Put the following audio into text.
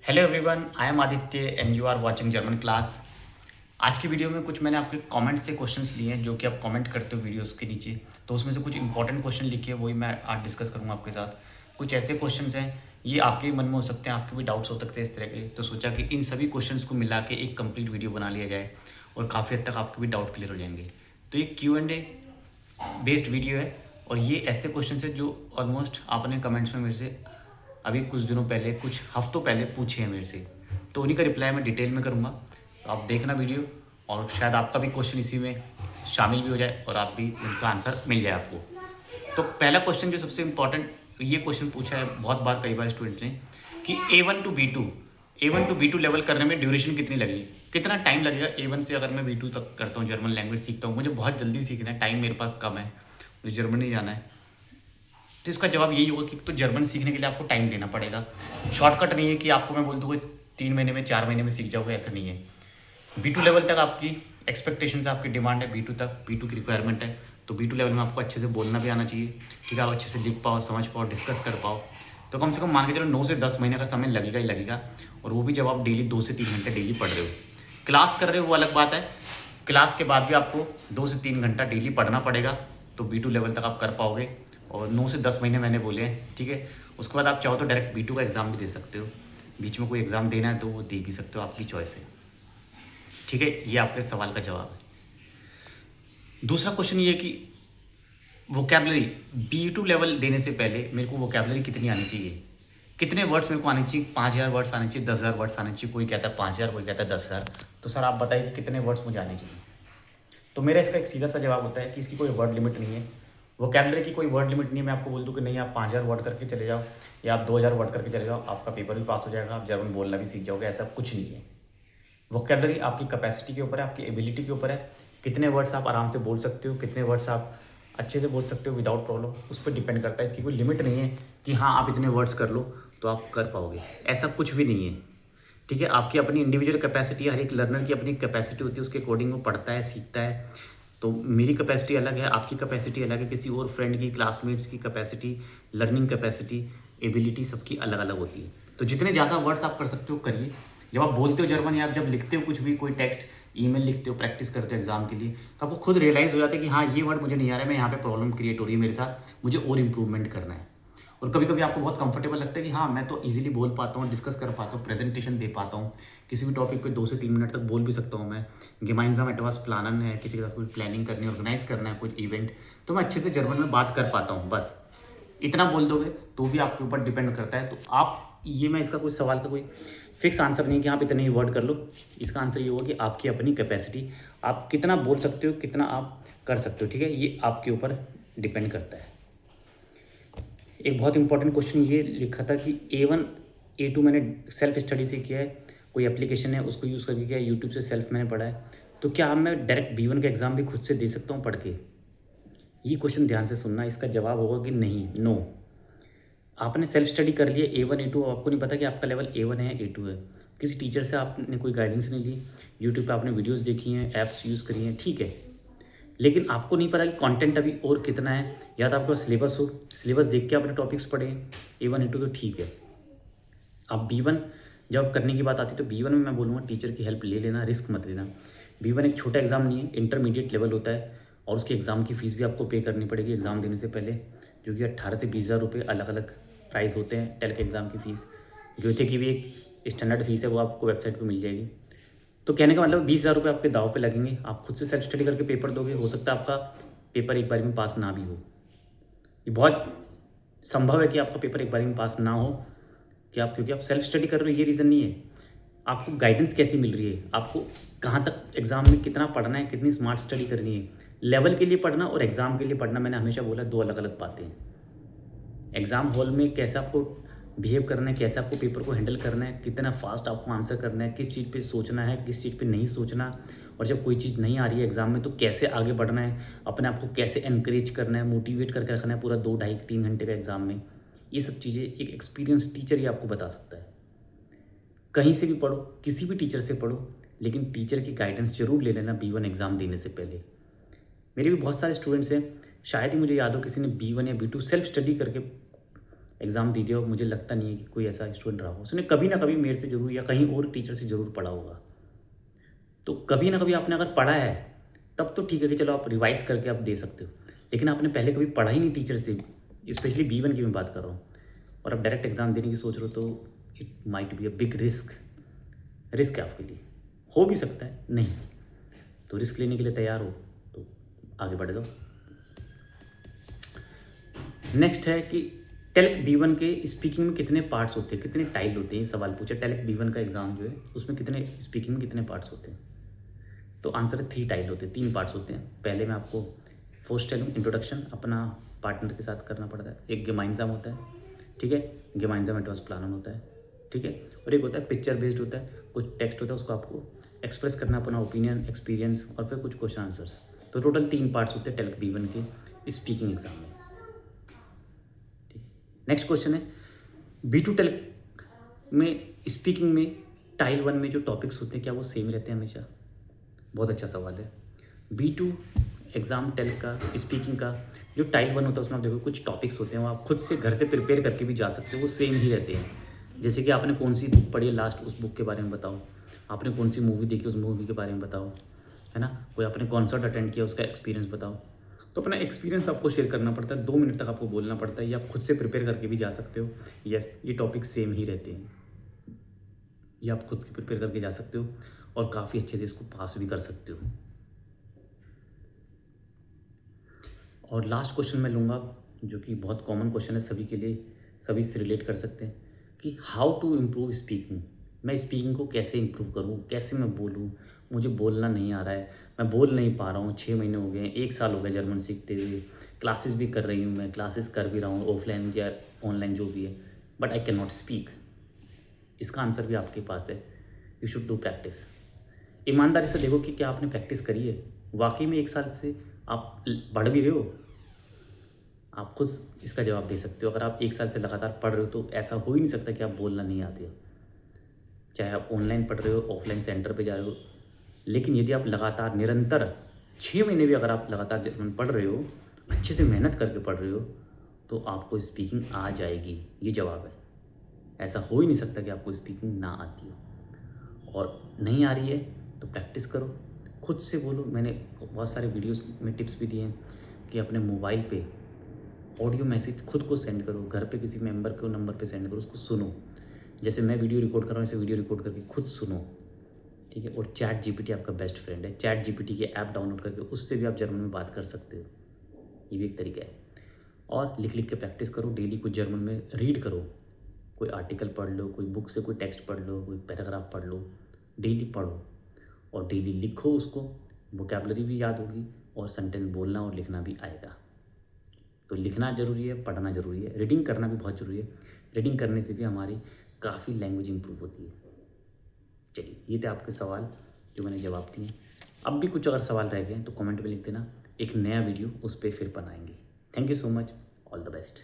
Hello everyone, I am Aditya and you are watching German class. आज की video में कुछ मैंने आपके कमेंट से क्वेश्चंस लिए हैं जो कि आप कमेंट करते हो वीडियोस के नीचे। तो उसमें से कुछ इंपॉर्टेंट क्वेश्चन लिखे वही मैं आज डिस्कस करूंगा आपके साथ। कुछ ऐसे क्वेश्चंस हैं, ये आपके भी मन में हो सकते हैं, आपके भी डाउट्स हो सकते हैं इस तरह के। तो सोचा कि इन सभी क्वेश्चंस को मिला के एक कंप्लीट वीडियो बना लिया जाए और काफ़ी हद तक आपके भी डाउट क्लियर हो जाएंगे। तो ये Q&A बेस्ड वीडियो है और ये ऐसे क्वेश्चन है जो ऑलमोस्ट आपने कमेंट्स में मेरे से अभी कुछ दिनों पहले, कुछ हफ्तों पहले पूछे हैं मेरे से। तो उन्हीं का रिप्लाई मैं डिटेल में करूँगा। तो आप देखना वीडियो और शायद आपका भी क्वेश्चन इसी में शामिल भी हो जाए और आप भी उनका आंसर मिल जाए आपको। तो पहला क्वेश्चन जो सबसे इम्पॉर्टेंट, ये क्वेश्चन पूछा है बहुत बार, कई बार स्टूडेंट ने, कि A1 to B2 लेवल करने में ड्यूरेशन कितनी लगेगी, कितना टाइम लगेगा A1 से अगर मैं B2 तक करता हूँ, जर्मन लैंग्वेज सीखता हूँ, मुझे बहुत जल्दी सीखना है, टाइम मेरे पास कम है, मुझे जर्मनी जाना है। तो इसका जवाब यही होगा कि तो जर्मन सीखने के लिए आपको टाइम देना पड़ेगा। शॉर्टकट नहीं है कि आपको मैं बोल दूँ कोई 3 महीने में 4 महीने में सीख जाओगे, ऐसा नहीं है। B2 लेवल तक आपकी एक्सपेक्टेशन है, आपकी डिमांड है B2 तक, B2 की रिक्वायरमेंट है। तो B2 लेवल में आपको अच्छे से बोलना भी आना चाहिए, ठीक है, आप अच्छे से लिख पाओ, समझ पाओ, डिस्कस कर पाओ। तो कम से कम मान के चलो 9 से 10 महीने का समय लगेगा ही लगेगा। और वो भी जब आप डेली 2 से 3 घंटे डेली पढ़ रहे हो, क्लास कर रहे हो वो अलग बात है, क्लास के बाद भी आपको 2 से 3 घंटा डेली पढ़ना पड़ेगा। तो B2 लेवल तक आप कर पाओगे। और 9 से 10 महीने मैंने बोले हैं, ठीक है। उसके बाद आप चाहो तो डायरेक्ट B2 का एग्ज़ाम भी दे सकते हो, बीच में कोई एग्ज़ाम देना है तो वो दे भी सकते हो, आपकी चॉइस है, ठीक है। ये आपके सवाल का जवाब है। दूसरा क्वेश्चन ये कि वोकैबलरी B2 लेवल देने से पहले मेरे को वोकैबलरी कितनी आनी चाहिए, कितने वर्ड्स मेरे को आने चाहिए। 5,000 वर्ड्स आने चाहिए, 10,000 वर्ड्स आने चाहिए, कोई कहता है 5,000, कोई कहता है 10,000। तो सर आप बताइए कि कितने वर्ड्स मुझे आने चाहिए। तो मेरा इसका एक सीधा सा जवाब होता है कि इसकी कोई वर्ड लिमिट नहीं है, वोकैबलरी की कोई वर्ड लिमिट नहीं है। मैं आपको बोल दूँ कि नहीं आप 5,000 वर्ड करके चले जाओ या आप 2,000 वर्ड करके चले जाओ, आपका पेपर भी पास हो जाएगा, आप जर्मन बोलना भी सीख जाओगे, ऐसा कुछ नहीं है। वोकैबलरी आपकी कैपेसिटी के ऊपर है, आपकी एबिलिटी के ऊपर है। कितने वर्ड्स आप आराम से बोल सकते हो, कितने वर्ड्स आप अच्छे से बोल सकते हो विदाउट प्रॉब्लम, उस पर डिपेंड करता है। इसकी कोई लिमिट नहीं है कि हाँ आप इतने वर्ड्स कर लो तो आप कर पाओगे, ऐसा कुछ भी नहीं है, ठीक है। आपकी अपनी इंडिविजुअल कैपेसिटी है, हर एक लर्नर की अपनी कैपेसिटी होती है, उसके अकॉर्डिंग वो पढ़ता है, सीखता है। तो मेरी कैपेसिटी अलग है, आपकी कैपेसिटी अलग है, किसी और फ्रेंड की, क्लासमेट्स की कैपेसिटी, लर्निंग कैपेसिटी, एबिलिटी सबकी अलग अलग होती है। तो जितने ज़्यादा वर्ड्स आप कर सकते हो करिए। जब आप बोलते हो जर्मन या आप जब लिखते हो कुछ भी, कोई टेक्स्ट, ईमेल लिखते हो, प्रैक्टिस करते हो एग्जाम के लिए, तो आपको खुद रियलाइज़ हो जाता है कि हाँ ये वर्ड मुझे नहीं आ रहा है, मैं यहाँ पे प्रॉब्लम क्रिएट हो रही है मेरे साथ, मुझे और इंप्रूवमेंट करना है। और कभी कभी आपको बहुत कंफर्टेबल लगता है कि हाँ मैं तो इजीली बोल पाता हूँ, डिस्कस कर पाता हूँ, प्रेजेंटेशन दे पाता हूँ, किसी भी टॉपिक पे 2 से 3 मिनट तक बोल भी सकता हूँ मैं। गेमाइंजाम एटवास प्लानन है, किसी के साथ कोई प्लानिंग करनी है, ऑर्गेनाइज करना है कुछ इवेंट, तो मैं अच्छे से जर्मन में बात कर पाता हूँ। बस इतना बोल दोगे तो भी आपके ऊपर डिपेंड करता है। तो आप ये, मैं इसका कोई सवाल का कोई फिक्स आंसर नहीं कि आप इतने ही वर्ड कर लो। इसका आंसर ये होगा कि आपकी अपनी कैपेसिटी, आप कितना बोल सकते हो, कितना आप कर सकते हो, ठीक है, ये आपके ऊपर डिपेंड करता है। एक बहुत इंपॉर्टेंट क्वेश्चन ये लिखा था कि A1 A2 मैंने सेल्फ स्टडी से किया है, कोई एप्लीकेशन है उसको यूज़ करके किया है, यूट्यूब से सेल्फ मैंने पढ़ा है, तो क्या अब मैं डायरेक्ट B1 का एग्ज़ाम भी खुद से दे सकता हूँ पढ़ के। ये क्वेश्चन ध्यान से सुनना, इसका जवाब होगा कि नहीं, नो। आपने सेल्फ स्टडी कर लिया A1 A2, आपको नहीं पता कि आपका लेवल A1 है A2 है, किसी टीचर से आपने कोई गाइडेंस नहीं ली, यूट्यूब पर आपने वीडियोज़ देखी हैं, ऐप्स यूज़ करी हैं, ठीक है, लेकिन आपको नहीं पता कि कंटेंट अभी और कितना है, या तो आपके पास सिलेबस हो, सिलेबस देख के आपने टॉपिक्स पढ़े A1 A2 तो ठीक है। अब B1 जब करने की बात आती है तो B1 में मैं बोलूँगा टीचर की हेल्प ले लेना, रिस्क मत लेना। B1 एक छोटा एग्ज़ाम नहीं है, इंटरमीडिएट लेवल होता है और उसके एग्ज़ाम की फ़ीस भी आपको पे करनी पड़ेगी एग्ज़ाम देने से पहले, जो कि 18 से 20,000 रुपये अलग अलग प्राइस होते हैं। टेल के एग्ज़ाम की फ़ीस, गोएथे की भी एक स्टैंडर्ड फ़ीस है, वो आपको वेबसाइट पर मिल जाएगी। तो कहने का मतलब 20,000 रुपये आपके दाव पे लगेंगे। आप खुद से सेल्फ स्टडी करके पेपर दोगे, हो सकता है आपका पेपर एक बार में पास ना भी हो, ये बहुत संभव है कि आपका पेपर एक बार में पास ना हो। कि आप, क्योंकि आप सेल्फ स्टडी कर रहे हो, ये रीज़न नहीं है। आपको गाइडेंस कैसी मिल रही है, आपको कहाँ तक एग्ज़ाम में कितना पढ़ना है, कितनी स्मार्ट स्टडी करनी है। लेवल के लिए पढ़ना और एग्ज़ाम के लिए पढ़ना, मैंने हमेशा बोला, 2 अलग अलग बातें हैं। एग्ज़ाम हॉल में कैसे आपको बिहेव करना है, कैसे आपको पेपर को हैंडल करना है, कितना फास्ट आपको आंसर करना है, किस चीज़ पे सोचना है, किस चीज़ पे नहीं सोचना, और जब कोई चीज़ नहीं आ रही है एग्ज़ाम में तो कैसे आगे बढ़ना है, अपने आप को कैसे एनकरेज करना है, मोटिवेट करके रखना है पूरा 2 ढाई 3 घंटे का एग्ज़ाम में। ये सब चीज़ें एक एक्सपीरियंस टीचर ही आपको बता सकता है। कहीं से भी पढ़ो, किसी भी टीचर से पढ़ो, लेकिन टीचर की गाइडेंस जरूर ले लेना B1 एग्ज़ाम देने से पहले। मेरे भी बहुत सारे स्टूडेंट्स हैं, शायद ही मुझे याद हो किसी ने B1 या B2 सेल्फ स्टडी करके एग्ज़ाम दीजिए और मुझे लगता नहीं है कि कोई ऐसा स्टूडेंट रहा हो, उसने कभी ना कभी मेरे से ज़रूर या कहीं और टीचर से ज़रूर पढ़ा होगा। तो कभी ना कभी आपने अगर पढ़ा है, तब तो ठीक है कि चलो आप रिवाइज़ करके आप दे सकते हो। लेकिन आपने पहले कभी पढ़ा ही नहीं टीचर से, स्पेशली B1 की मैं बात कर रहा हूँ, और आप डायरेक्ट एग्ज़ाम देने की सोच रहे हो, तो it might be a big risk है आपके लिए। हो भी सकता है, नहीं। तो रिस्क लेने के लिए तैयार हो तो आगे बढ़ जाओ। नेक्स्ट है कि टेलेक B1 के स्पीकिंग में कितने पार्ट्स होते हैं, कितने टाइल होते हैं, ये सवाल पूछा। टेलेक B1 का एग्ज़ाम जो है उसमें कितने स्पीकिंग में कितने पार्ट्स होते हैं, तो आंसर है 3 टाइल होते हैं, 3 पार्ट्स होते हैं। पहले मैं आपको फर्स्ट टेलूँ, इंट्रोडक्शन अपना पार्टनर के साथ करना पड़ता है। एक गेमाइंजाम होता है, ठीक है, गेमाइंजाम एडवांस प्लानर होता है, ठीक है। और एक होता है पिक्चर बेस्ड होता है, कुछ टेक्स्ट होता है, उसको आपको एक्सप्रेस करना अपना ओपिनियन, एक्सपीरियंस और फिर कुछ क्वेश्चन आंसर्स। तो टोटल 3 पार्ट्स होते हैं टेलेक B1 के स्पीकिंग एग्जाम में। नेक्स्ट क्वेश्चन है B2 टेलेक में स्पीकिंग में टाइल 1 में जो टॉपिक्स होते हैं क्या वो सेम रहते हैं हमेशा? बहुत अच्छा सवाल है। B2 एग्ज़ाम टेलेक का स्पीकिंग का जो टाइल 1 होता है उसमें आप देखो कुछ टॉपिक्स होते हैं वो आप खुद से घर से प्रिपेयर करके भी जा सकते हो, वो सेम ही रहते हैं। जैसे कि आपने कौन सी बुक पढ़ी है लास्ट, उस बुक के बारे में बताओ। आपने कौन सी मूवी देखी, उस मूवी के बारे में बताओ, है ना। कोई आपने कॉन्सर्ट अटेंड किया, उसका एक्सपीरियंस बताओ। तो अपना एक्सपीरियंस आपको शेयर करना पड़ता है, 2 मिनट तक आपको बोलना पड़ता है, या आप खुद से प्रिपेयर करके भी जा सकते हो। यस, ये टॉपिक सेम ही रहते हैं, ये आप खुद प्रिपेयर करके जा सकते हो और काफ़ी अच्छे से इसको पास भी कर सकते हो। और लास्ट क्वेश्चन मैं लूँगा जो कि बहुत कॉमन क्वेश्चन है सभी के लिए, सभी इससे रिलेट कर सकते हैं कि हाउ टू इम्प्रूव स्पीकिंग। मैं स्पीकिंग को कैसे इम्प्रूव करूँ, कैसे मैं बोलूँ, मुझे बोलना नहीं आ रहा है, मैं बोल नहीं पा रहा हूँ, 6 महीने हो गए हैं, 1 साल हो गया जर्मन सीखते हुए, क्लासेस भी कर रही हूँ, मैं क्लासेस कर भी रहा हूँ ऑफलाइन या ऑनलाइन जो भी है, but I can not speak. इसका आंसर भी आपके पास है, यू शुड डू प्रैक्टिस। ईमानदारी से देखो कि क्या आपने प्रैक्टिस करी है, वाकई में 1 साल से आप बढ़ भी रहे हो। आप खुद इसका जवाब दे सकते हो। अगर आप 1 साल से लगातार पढ़ रहे हो तो ऐसा हो ही नहीं सकता कि आप बोलना नहीं आते हो, चाहे आप ऑनलाइन पढ़ रहे हो, ऑफलाइन सेंटर पे जा रहे हो। लेकिन यदि आप लगातार निरंतर 6 महीने भी अगर आप लगातार जर्मन पढ़ रहे हो, अच्छे से मेहनत करके पढ़ रहे हो, तो आपको स्पीकिंग आ जाएगी, ये जवाब है। ऐसा हो ही नहीं सकता कि आपको स्पीकिंग ना आती हो। और नहीं आ रही है तो प्रैक्टिस करो, खुद से बोलो। मैंने बहुत सारे वीडियोस में टिप्स भी दिए हैं कि अपने मोबाइल पे ऑडियो मैसेज खुद को सेंड करो, घर पे किसी मेंबर को नंबर पे सेंड करो, उसको सुनो। जैसे मैं वीडियो रिकॉर्ड कर रहा हूँ ऐसे वीडियो रिकॉर्ड करके खुद सुनो, ठीक है। और चैट जीपीटी आपका बेस्ट फ्रेंड है, चैट जीपीटी की ऐप डाउनलोड करके उससे भी आप जर्मन में बात कर सकते हो, ये भी एक तरीका है। और लिख लिख के प्रैक्टिस करो, डेली कुछ जर्मन में रीड करो, कोई आर्टिकल पढ़ लो, कोई बुक से कोई टेक्स्ट पढ़ लो, कोई पैराग्राफ पढ़ लो, डेली पढ़ो और डेली लिखो उसको, वोकेबलरी भी याद होगी और सेंटेंस बोलना और लिखना भी आएगा। तो लिखना ज़रूरी है, पढ़ना ज़रूरी है, रीडिंग करना भी बहुत ज़रूरी है। रीडिंग करने से भी हमारी काफ़ी लैंग्वेज इंप्रूव होती है। चलिए, ये थे आपके सवाल जो मैंने जवाब दिए। अब भी कुछ अगर सवाल रह गए हैं तो कमेंट में लिख देना, एक नया वीडियो उस पर फिर बनाएंगे। Thank you so much, all the best.